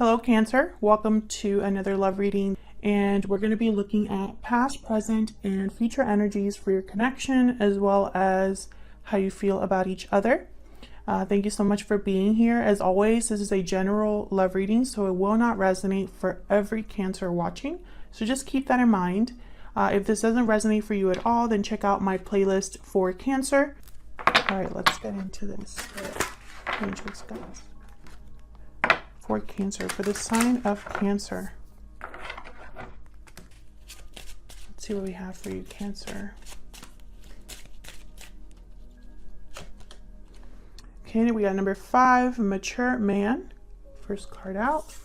Hello Cancer, welcome to another love reading, and we're going to be looking at past, present, and future energies for your connection, as well as how you feel about each other. Thank you so much for being here. As always, this is a general love reading, so it will not resonate for every Cancer watching, so just keep that in mind. If this doesn't resonate for you at all, then check out my playlist for Cancer. All right, let's get into this. Angels, guys. For Cancer, for the sign of Cancer. Let's see what we have for you, Cancer. Okay, we got number 5, mature man. First card out.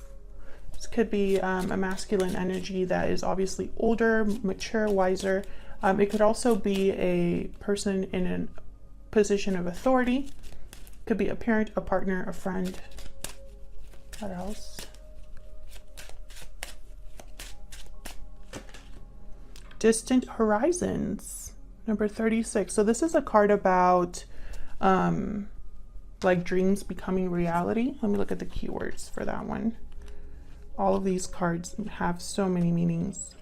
This could be a masculine energy that is obviously older, mature, wiser. It could also be a person in a position of authority. Could be a parent, a partner, a friend. What else? Distant horizons, number 36. So this is a card about like dreams becoming reality. Let me look at the keywords for that one. All of these cards have so many meanings.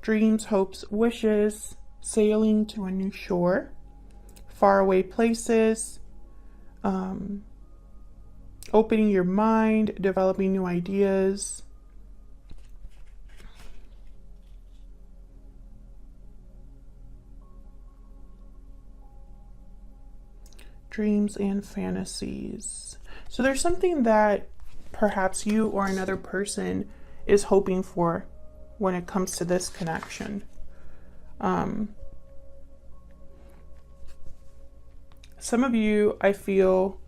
Dreams, hopes, wishes, sailing to a new shore, faraway places, opening your mind, developing new ideas. Dreams and fantasies. So there's something that perhaps you or another person is hoping for when it comes to this connection. Some of you, I feel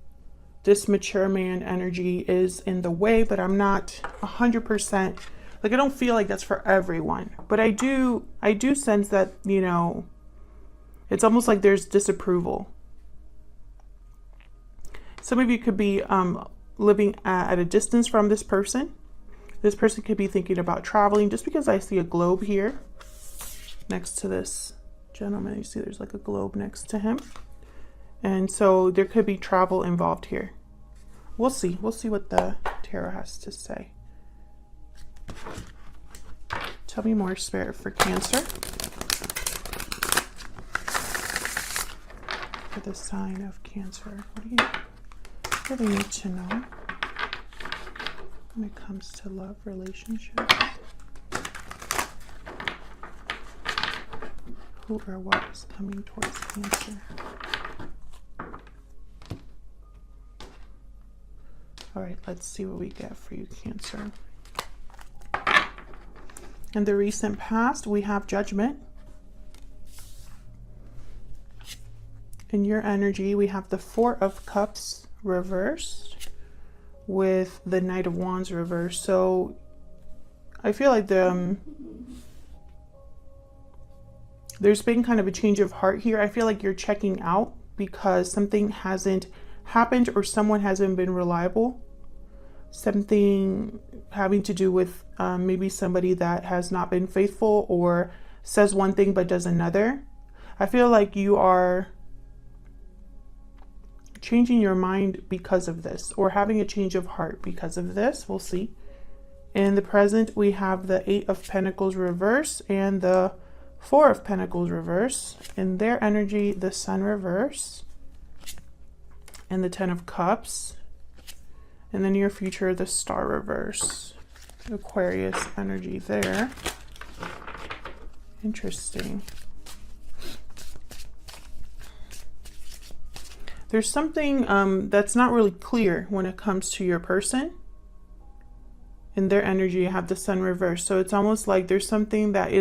this mature man energy is in the way, but I'm not 100%, like I don't feel like that's for everyone, but I do sense that, you know, it's almost like there's disapproval. Some of you could be living at a distance from this person. This person could be thinking about traveling, just because I see a globe here next to this gentleman. You see there's like a globe next to him. And so there could be travel involved here. We'll see. We'll see what the tarot has to say. Tell me more, Spirit, for Cancer. For the sign of Cancer. What do you really need to know when it comes to love, relationships? Who or what is coming towards Cancer? All right, let's see what we get for you, Cancer. In the recent past, we have Judgment. In your energy, we have the 4 of Cups reversed with the Knight of Wands reversed. So I feel like there's been kind of a change of heart here. I feel like you're checking out because something hasn't happened or someone hasn't been reliable. Something having to do with maybe somebody that has not been faithful or says one thing but does another. I feel like you are changing your mind because of this, or having a change of heart because of this. We'll see. In the present, we have the 8 of Pentacles reverse and the 4 of Pentacles reverse. In their energy, the Sun reverse and the 10 of Cups. In the near future, the Star reverse. Aquarius energy there. Interesting. There's something that's not really clear when it comes to your person. In their energy, you have the Sun reversed. So it's almost like there's something that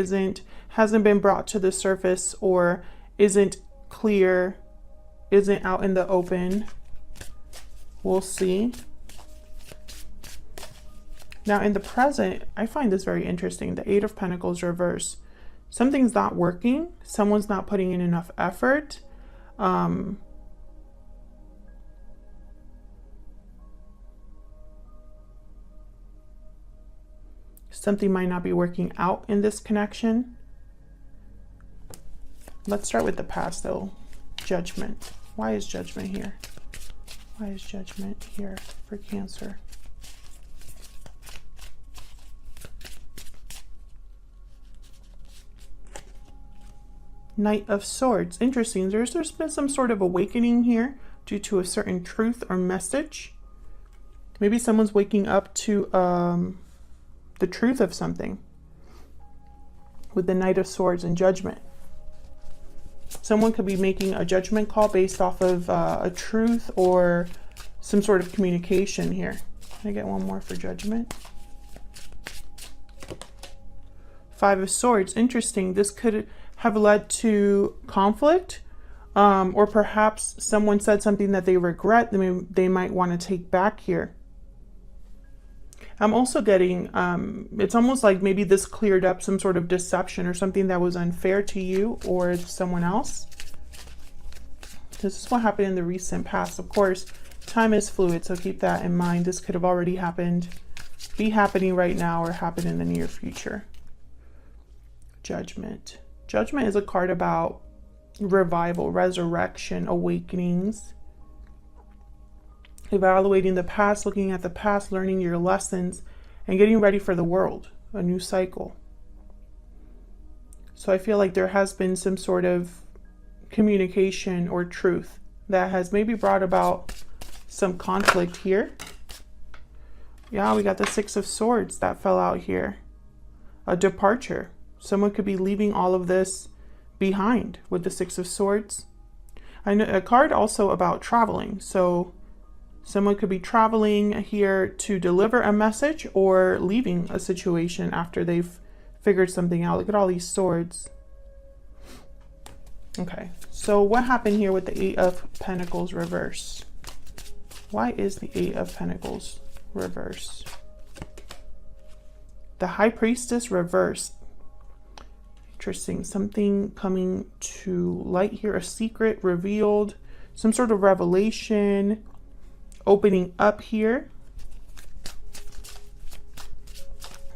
hasn't been brought to the surface, or isn't clear, isn't out in the open. We'll see. Now in the present, I find this very interesting. The 8 of Pentacles reverse. Something's not working. Someone's not putting in enough effort. Something might not be working out in this connection. Let's start with the past though. Judgment. Why is Judgment here? Why is Judgment here for Cancer? Knight of Swords. Interesting. There's been some sort of awakening here due to a certain truth or message. Maybe someone's waking up to the truth of something with the Knight of Swords and Judgment. Someone could be making a judgment call based off of a truth or some sort of communication here. Can I get one more for Judgment? Five of Swords. Interesting. This could have led to conflict, or perhaps someone said something that they regret. They might want to take back here. I'm also getting, it's almost like maybe this cleared up some sort of deception or something that was unfair to you or someone else. This is what happened in the recent past. Of course, time is fluid, so keep that in mind. This could have already happened, be happening right now, or happen in the near future. Judgment. Judgment is a card about revival, resurrection, awakenings, evaluating the past, looking at the past, learning your lessons, and getting ready for the world, a new cycle. So I feel like there has been some sort of communication or truth that has maybe brought about some conflict here. Yeah, we got the Six of Swords that fell out here. A departure. Someone could be leaving all of this behind with the Six of Swords. I know a card also about traveling. So someone could be traveling here to deliver a message or leaving a situation after they've figured something out. Look at all these swords. Okay, so what happened here with the Eight of Pentacles reverse? Why is the Eight of Pentacles reverse? The High Priestess reverse. Interesting. Something coming to light here, a secret revealed, some sort of revelation opening up here.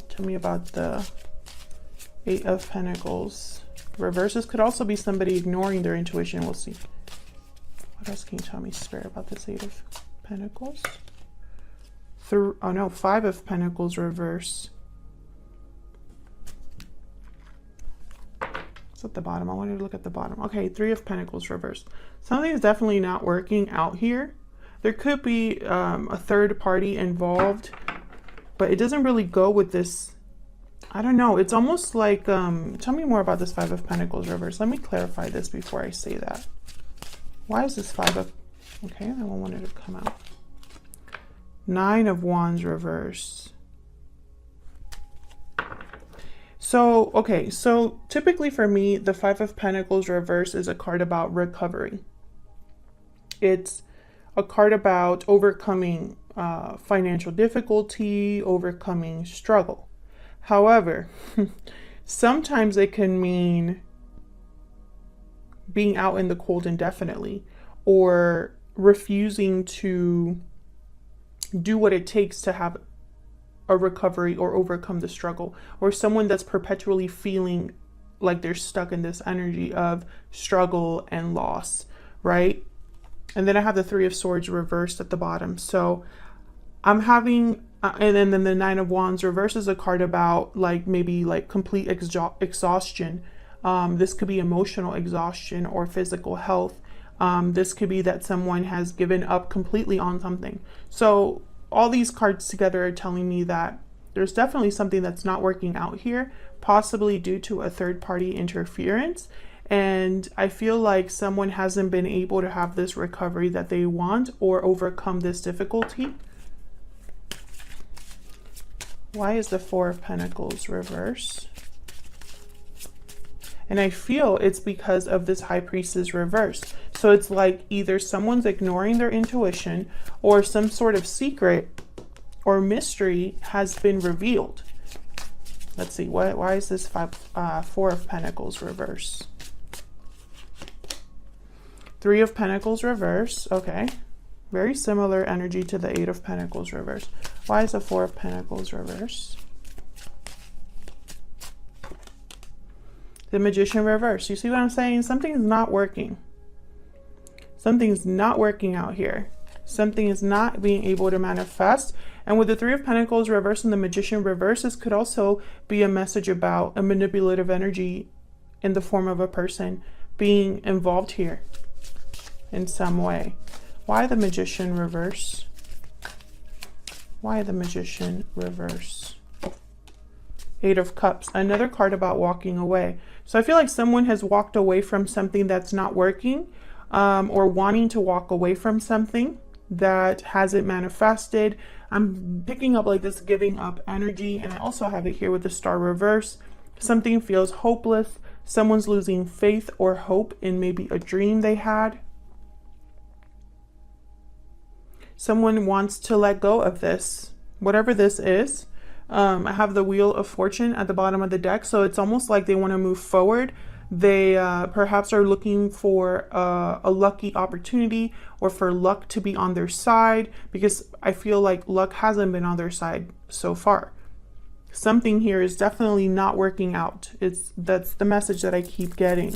Tell me about the Eight of Pentacles reverses. Could also be somebody ignoring their intuition. We'll see. What else can you tell me, Spirit, about this Eight of Pentacles? Oh no, Five of Pentacles reverse. At the bottom. I wanted to look at the bottom. Okay, Three of Pentacles reversed. Something is definitely not working out here. There could be a third party involved, but it doesn't really go with this. I don't know. It's almost like, tell me more about this Five of Pentacles reversed. Let me clarify this before I say that. Why is this Five of, okay, that one wanted to come out. Nine of Wands reverse. So, okay, so typically for me, the Five of Pentacles reverse is a card about recovery. It's a card about overcoming financial difficulty, overcoming struggle. However, sometimes it can mean being out in the cold indefinitely, or refusing to do what it takes to have a recovery or overcome the struggle, or someone that's perpetually feeling like they're stuck in this energy of struggle and loss, right? And then I have the Three of Swords reversed at the bottom. So I'm having, and then the Nine of Wands reverse is a card about like maybe like complete exhaustion. This could be emotional exhaustion or physical health. This could be that someone has given up completely on something. So all these cards together are telling me that there's definitely something that's not working out here, possibly due to a third party interference. And I feel like someone hasn't been able to have this recovery that they want or overcome this difficulty. Why is the Four of Pentacles reverse? And I feel it's because of this High Priestess reverse. So it's like either someone's ignoring their intuition or some sort of secret or mystery has been revealed. Let's see, why is this Four of Pentacles reverse? Three of Pentacles reverse, okay. Very similar energy to the Eight of Pentacles reverse. Why is the Four of Pentacles reverse? The Magician reverse. You see what I'm saying? Something's not working. Something's not working out here. Something is not being able to manifest. And with the Three of Pentacles reverse and the Magician reverse, this could also be a message about a manipulative energy in the form of a person being involved here in some way. Why the Magician reverse? Why the Magician reverse? Eight of Cups, another card about walking away. So I feel like someone has walked away from something that's not working, or wanting to walk away from something that hasn't manifested. I'm picking up like this giving up energy, and I also have it here with the Star reverse. Something feels hopeless. Someone's losing faith or hope in maybe a dream they had. Someone wants to let go of this, whatever this is. I have the Wheel of Fortune at the bottom of the deck, so it's almost like they want to move forward. They perhaps are looking for a lucky opportunity, or for luck to be on their side, because I feel like luck hasn't been on their side so far. Something here is definitely not working out. That's the message that I keep getting.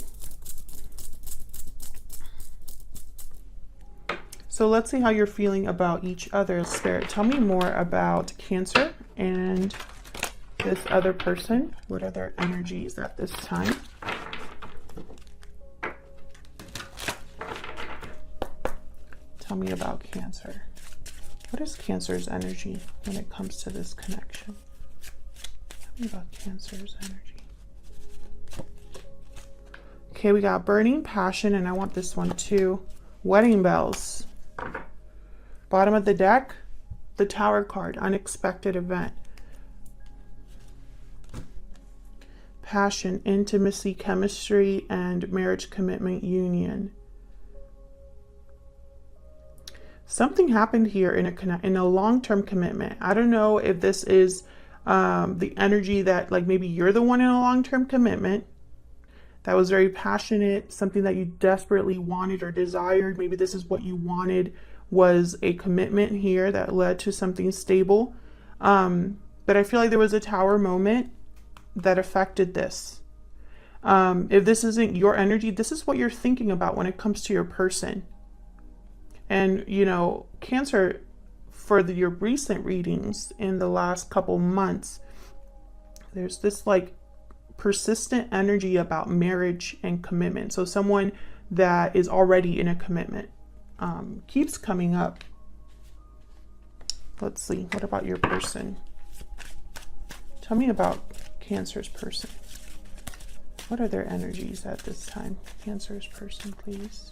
So let's see how you're feeling about each other. Spirit, tell me more about Cancer and this other person. What are their energies at this time? Tell me about Cancer. What is Cancer's energy when it comes to this connection? Tell me about Cancer's energy. Okay, we got Burning Passion, and I want this one too. Wedding Bells. Bottom of the deck, the Tower card, Unexpected Event. Passion, Intimacy, Chemistry, and Marriage, Commitment, Union. Something happened here in a long-term commitment. I don't know if this is the energy that, like, maybe you're the one in a long-term commitment that was very passionate, something that you desperately wanted or desired. Maybe this is what you wanted, was a commitment here that led to something stable. But I feel like there was a Tower moment that affected this. If this isn't your energy, this is what you're thinking about when it comes to your person. And, you know, Cancer, for your recent readings in the last couple months, there's this like persistent energy about marriage and commitment. So someone that is already in a commitment keeps coming up. Let's see. What about your person? Tell me about Cancer's person. What are their energies at this time? Cancer's person, please.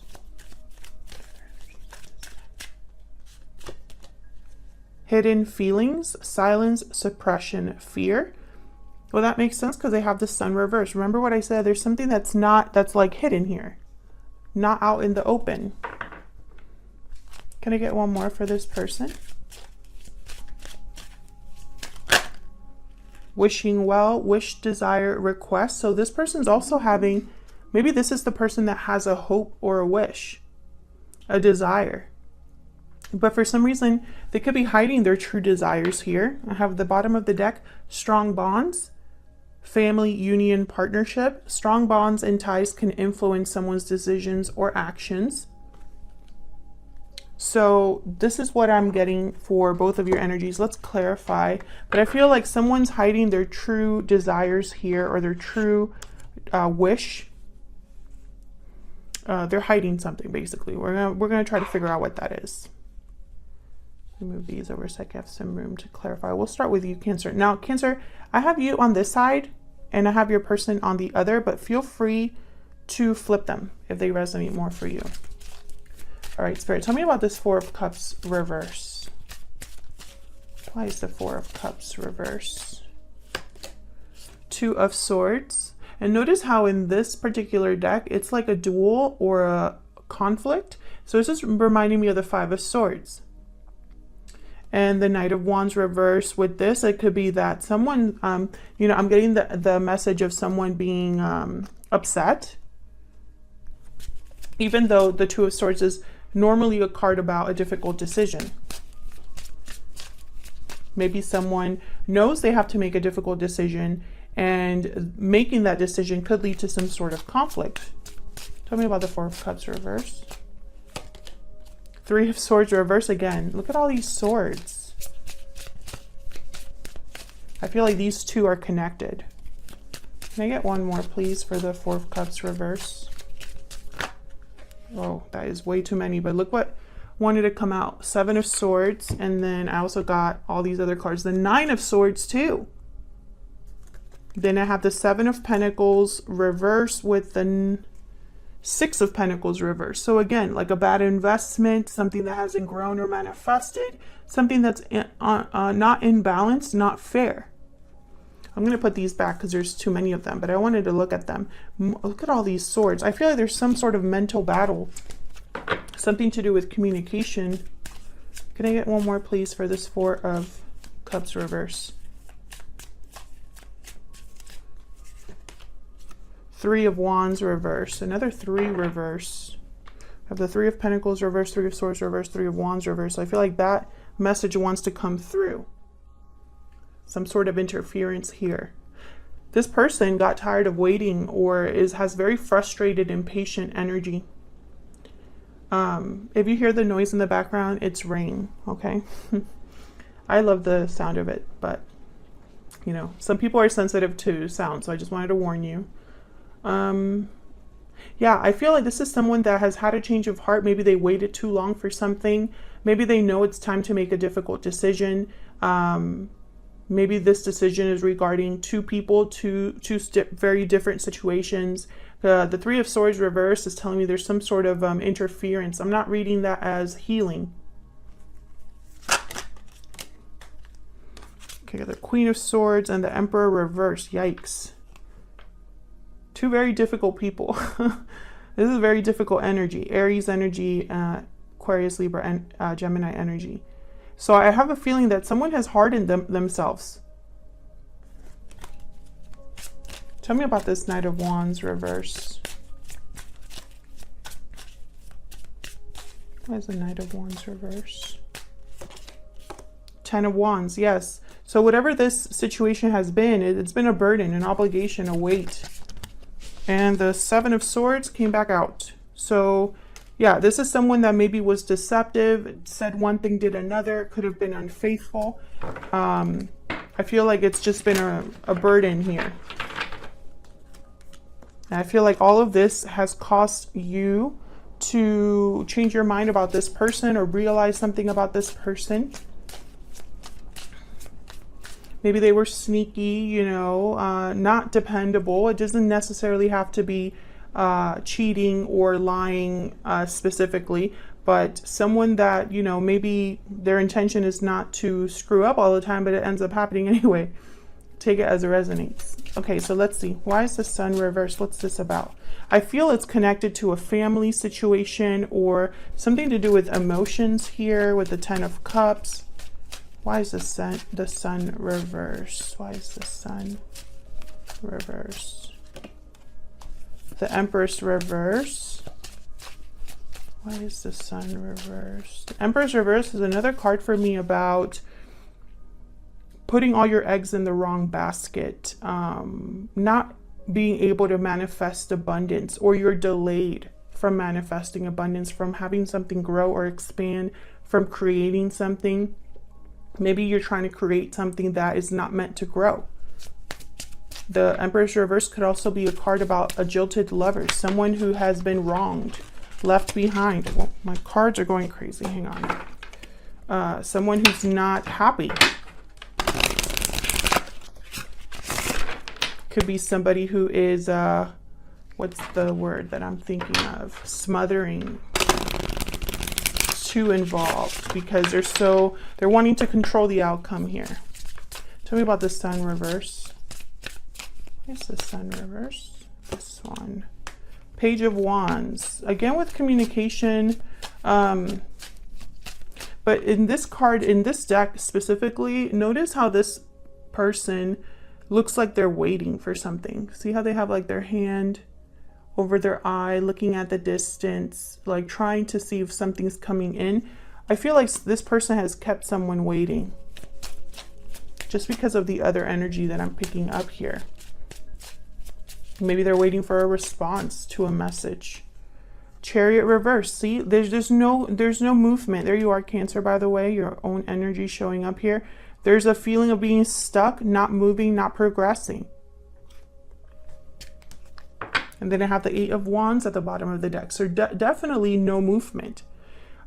Hidden feelings, silence, suppression, fear. Well, that makes sense because they have the Sun reverse. Remember what I said? There's something that's like hidden here, not out in the open. Can I get one more for this person? Wishing well, wish, desire, request. So this person's also having, maybe this is the person that has a hope or a wish, a desire. But for some reason, they could be hiding their true desires here. I have the bottom of the deck, strong bonds, family, union, partnership. Strong bonds and ties can influence someone's decisions or actions. So this is what I'm getting for both of your energies. Let's clarify. But I feel like someone's hiding their true desires here, or their true wish. They're hiding something, basically. We're gonna try to figure out what that is. Move these over so I can have some room to clarify. We'll start with you, Cancer. Now, Cancer, I have you on this side and I have your person on the other, but feel free to flip them if they resonate more for you. All right, Spirit, tell me about this Four of Cups reverse. Why is the Four of Cups reverse? Two of Swords. And notice how in this particular deck, it's like a duel or a conflict. So this is reminding me of the Five of Swords. And the Knight of Wands reverse. With this, it could be that someone, you know, I'm getting the message of someone being upset. Even though the Two of Swords is normally a card about a difficult decision. Maybe someone knows they have to make a difficult decision, and making that decision could lead to some sort of conflict. Tell me about the Four of Cups reverse. Three of Swords reverse again. Look at all these swords. I feel like these two are connected. Can I get one more, please, for the Four of Cups reverse? Oh, that is way too many, but look what wanted to come out. Seven of Swords, and then I also got all these other cards. The Nine of Swords, too. Then I have the Seven of Pentacles reverse with the Six of Pentacles reverse. So again, like a bad investment, something that hasn't grown or manifested, something that's not in balance, not fair. I'm going to put these back because there's too many of them, but I wanted to look at them. Look at all these swords. I feel like there's some sort of mental battle, something to do with communication. Can I get one more, please, for this Four of Cups reverse? Three of Wands reverse. Another three reverse. I have the Three of Pentacles reverse, Three of Swords reverse, Three of Wands reverse. So I feel like that message wants to come through. Some sort of interference here. This person got tired of waiting or has very frustrated, impatient energy. If you hear the noise in the background, it's rain, okay? I love the sound of it, but you know, some people are sensitive to sound, so I just wanted to warn you. Yeah, I feel like this is someone that has had a change of heart. Maybe they waited too long for something. Maybe they know it's time to make a difficult decision. Maybe this decision is regarding two people, two very different situations. The Three of Swords reverse is telling me there's some sort of interference. I'm not reading that as healing. Okay, the Queen of Swords and the Emperor reverse. Yikes. Two very difficult people. This is very difficult energy. Aries energy, Aquarius, Libra, and Gemini energy. So I have a feeling that someone has hardened themselves. Tell me about this Knight of Wands reverse. Why is the Knight of Wands reverse? Ten of Wands, yes. So whatever this situation has been, it's been a burden, an obligation, a weight. And the Seven of Swords came back out. So yeah, this is someone that maybe was deceptive, said one thing, did another, could have been unfaithful. I feel like it's just been a burden here. And I feel like all of this has caused you to change your mind about this person or realize something about this person. Maybe they were sneaky, you know, not dependable. It doesn't necessarily have to be cheating or lying specifically, but someone that, you know, maybe their intention is not to screw up all the time, but it ends up happening anyway. Take it as it resonates. Okay, so let's see. Why is the Sun reversed? What's this about? I feel it's connected to a family situation or something to do with emotions here with the Ten of Cups. Why is the sun reversed? Why is the Sun reversed? The Empress reverse. Why is the Sun reversed? The Empress reverse is another card for me about putting all your eggs in the wrong basket, not being able to manifest abundance, or you're delayed from manifesting abundance, from having something grow or expand, from creating something. Maybe you're trying to create something that is not meant to grow. The Empress reverse could also be a card about a jilted lover, someone who has been wronged, left behind. Well, my cards are going crazy. Hang on. Someone who's not happy. Could be somebody who is, what's the word that I'm thinking of? Smothering. Too involved because they're wanting to control the outcome here. Tell me about the Sun reverse. Where's the Sun reverse? This one. Page of Wands. Again with communication. But in this card, in this deck specifically, notice how this person looks like they're waiting for something. See how they have like their hand over their eye, looking at the distance, like trying to see if something's coming in. I feel like this person has kept someone waiting just because of the other energy that I'm picking up here. Maybe they're waiting for a response to a message. Chariot reverse. See, there's no movement. There you are, Cancer, by the way, your own energy showing up here. There's a feeling of being stuck, not moving, not progressing. And then I have the 8 of Wands at the bottom of the deck. So definitely no movement.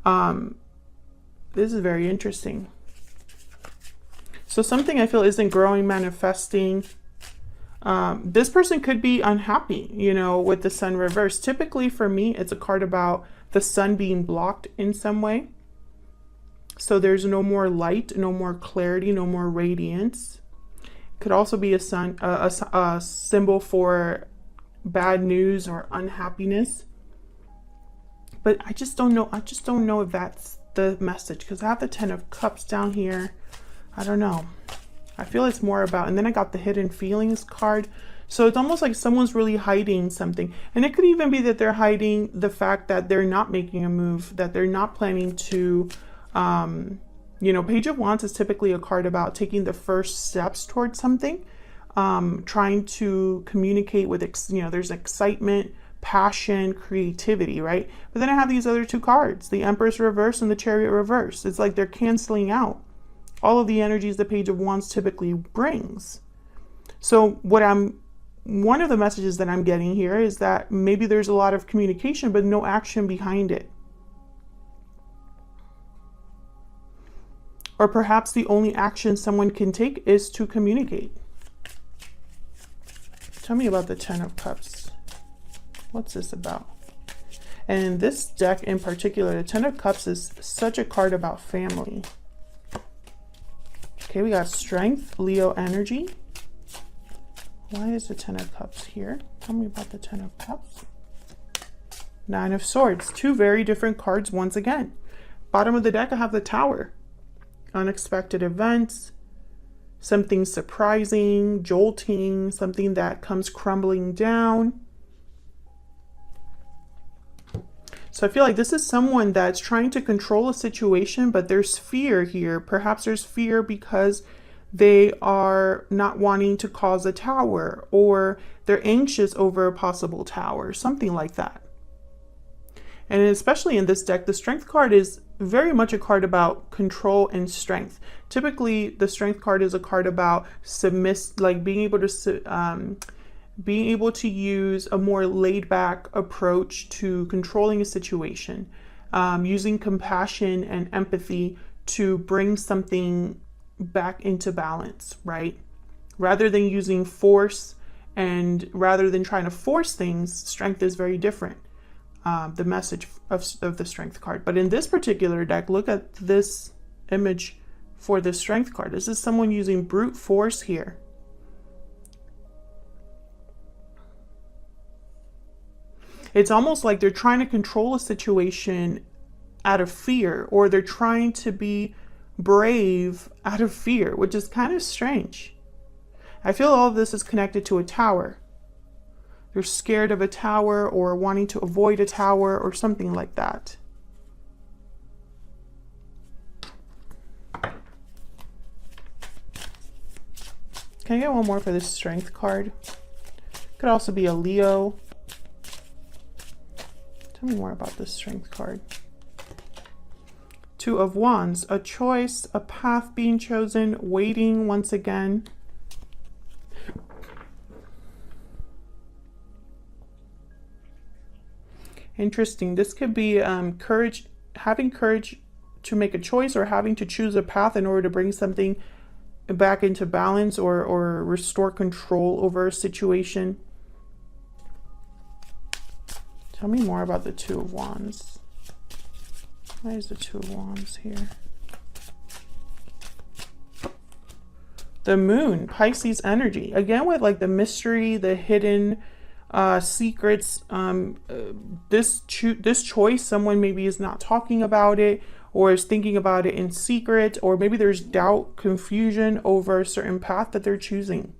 This is very interesting. So something I feel isn't growing, manifesting. This person could be unhappy, you know, with the Sun reversed. Typically for me, it's a card about the sun being blocked in some way. So there's no more light, no more clarity, no more radiance. Could also be a symbol for bad news or unhappiness. But I just don't know. I just don't know if that's the message, because I have the 10 of Cups down here. I don't know. I feel it's more about, and then I got the hidden feelings card. So it's almost like someone's really hiding something. And it could even be that they're hiding the fact that they're not making a move, that they're not planning to, you know, Page of Wands is typically a card about taking the first steps towards something, trying to communicate with, you know, there's excitement, passion, creativity, right? But then I have these other 2 cards, the Empress reverse and the Chariot reverse. It's like they're canceling out all of the energies the Page of Wands typically brings. So one of the messages that I'm getting here is that maybe there's a lot of communication, but no action behind it. Or perhaps the only action someone can take is to communicate. Tell me about the 10 of Cups. What's this about? And in this deck in particular, the 10 of Cups is such a card about family. Okay, we got Strength, Leo energy. Why is the 10 of Cups here? Tell me about the 10 of Cups. 9 of Swords. 2 very different cards once again. Bottom of the deck, I have the Tower. Unexpected events. Something surprising, jolting, something that comes crumbling down. So I feel like this is someone that's trying to control a situation, but there's fear here. Perhaps there's fear because they are not wanting to cause a tower, or they're anxious over a possible tower, something like that. And especially in this deck, the Strength card is very much a card about control and strength. Typically, the Strength card is a card about being able to use a more laid-back approach to controlling a situation, using compassion and empathy to bring something back into balance, right? Rather than using force, and rather than trying to force things, Strength is very different. The message of the Strength card. But in this particular deck, look at this image for the Strength card. This is someone using brute force here. It's almost like they're trying to control a situation out of fear, or they're trying to be brave out of fear, which is kind of strange. I feel all of this is connected to a tower. You're scared of a tower, or wanting to avoid a tower, or something like that. Can I get one more for this Strength card? Could also be a Leo. Tell me more about this Strength card. 2 of Wands, a choice, a path being chosen, waiting once again. Interesting. This could be courage, having courage to make a choice, or having to choose a path in order to bring something back into balance, or restore control over a situation. Tell me more about the 2 of Wands. Why is the 2 of Wands here? The Moon, Pisces energy. Again, with like the mystery, the hidden secrets. This choice, someone maybe is not talking about it, or is thinking about it in secret, or maybe there's doubt, confusion over a certain path that they're choosing.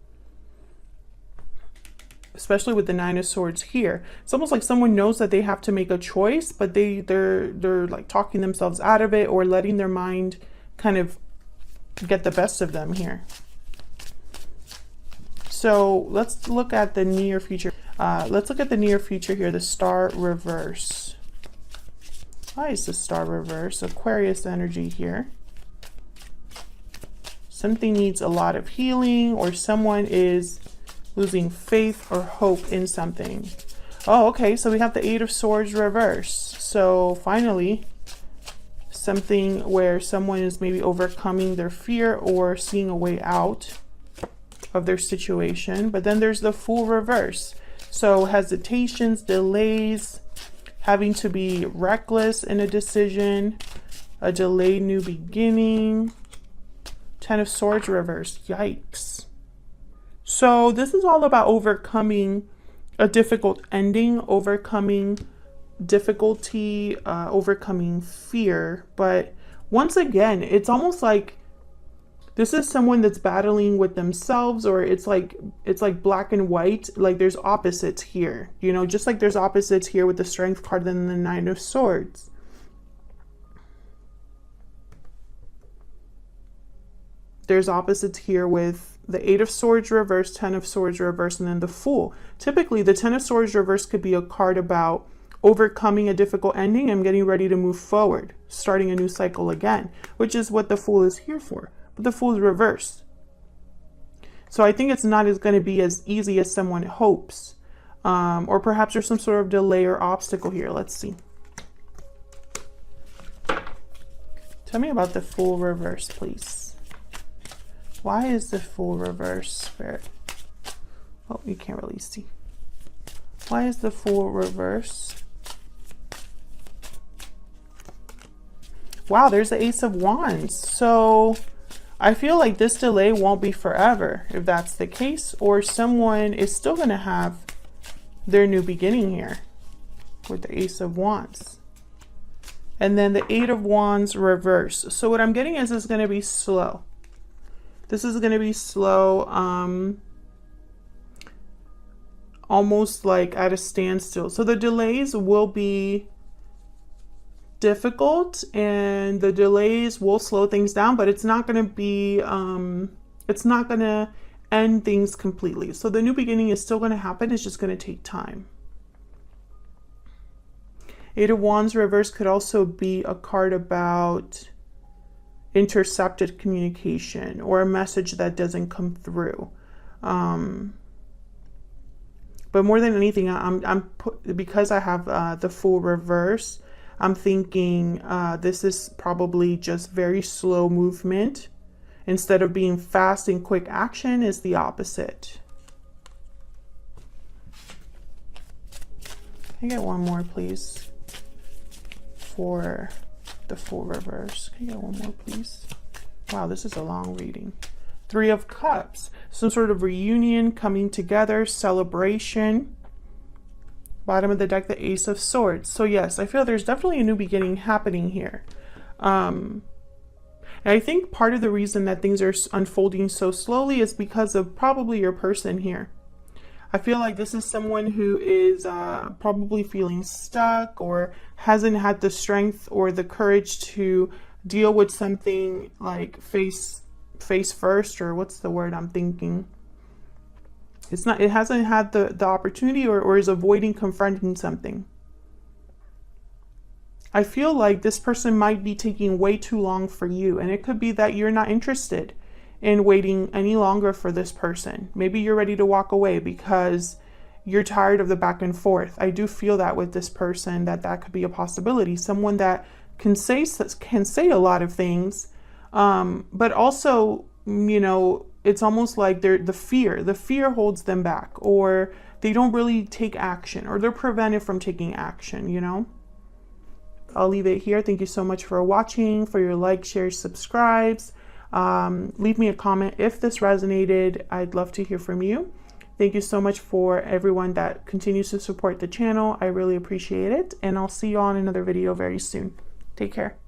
Especially with the 9 of Swords here. It's almost like someone knows that they have to make a choice, but they're like talking themselves out of it, or letting their mind kind of get the best of them here. So let's look at the near future. Let's look at the near future here, the Star reverse. Why is the Star reverse? Aquarius energy here. Something needs a lot of healing, or someone is losing faith or hope in something. Oh, okay, so we have the Eight of Swords reverse. So finally, something where someone is maybe overcoming their fear or seeing a way out of their situation. But then there's the Fool reverse. So hesitations, delays, having to be reckless in a decision, a delayed new beginning. Ten of Swords reverse. Yikes. So this is all about overcoming a difficult ending, overcoming difficulty, overcoming fear. But once again, it's almost like this is someone that's battling with themselves, or it's like black and white. Like there's opposites here, you know, just like there's opposites here with the Strength card and the Nine of Swords. There's opposites here with the Eight of Swords reverse, Ten of Swords reverse, and then the Fool. Typically, the Ten of Swords reverse could be a card about overcoming a difficult ending and getting ready to move forward, starting a new cycle again, which is what the Fool is here for. But the Fool is reversed. So I think it's not going to be as easy as someone hopes. Or perhaps there's some sort of delay or obstacle here. Let's see. Tell me about the Fool reverse, please. Why is the Fool reverse, Spirit? Oh, you can't really see. Why is the Fool reverse? Wow, there's the Ace of Wands. So I feel like this delay won't be forever, if that's the case, or someone is still going to have their new beginning here with the Ace of Wands. And then the Eight of Wands reverse. So what I'm getting is it's going to be slow. This is going to be slow, almost like at a standstill. So the delays will be difficult and the delays will slow things down, but it's not going to be, it's not going to end things completely. So the new beginning is still going to happen. It's just going to take time. Eight of Wands reverse could also be a card about intercepted communication or a message that doesn't come through. But more than anything, because I have the Fool reverse, I'm thinking this is probably just very slow movement. Instead of being fast and quick action is the opposite. Can I get one more, please? For the Fool reverse. Can I get one more, please? Wow, this is a long reading. Three of Cups. Some sort of reunion, coming together, celebration. Bottom of the deck, the Ace of Swords. So yes, I feel there's definitely a new beginning happening here. And I think part of the reason that things are unfolding so slowly is because of probably your person here. I feel like this is someone who is probably feeling stuck or hasn't had the strength or the courage to deal with something like face first, or what's the word I'm thinking? It hasn't had the opportunity or is avoiding confronting something. I feel like this person might be taking way too long for you, and it could be that you're not interested in waiting any longer for this person. Maybe you're ready to walk away because you're tired of the back and forth. I do feel that with this person, that could be a possibility. Someone that can say a lot of things, but also, you know, it's almost like the fear holds them back, or they don't really take action, or they're prevented from taking action, you know? I'll leave it here. Thank you so much for watching, for your likes, shares, subscribes. Leave me a comment if this resonated. I'd love to hear from you. Thank you so much for everyone that continues to support the channel. I really appreciate it, and I'll see you on another video very soon. Take care.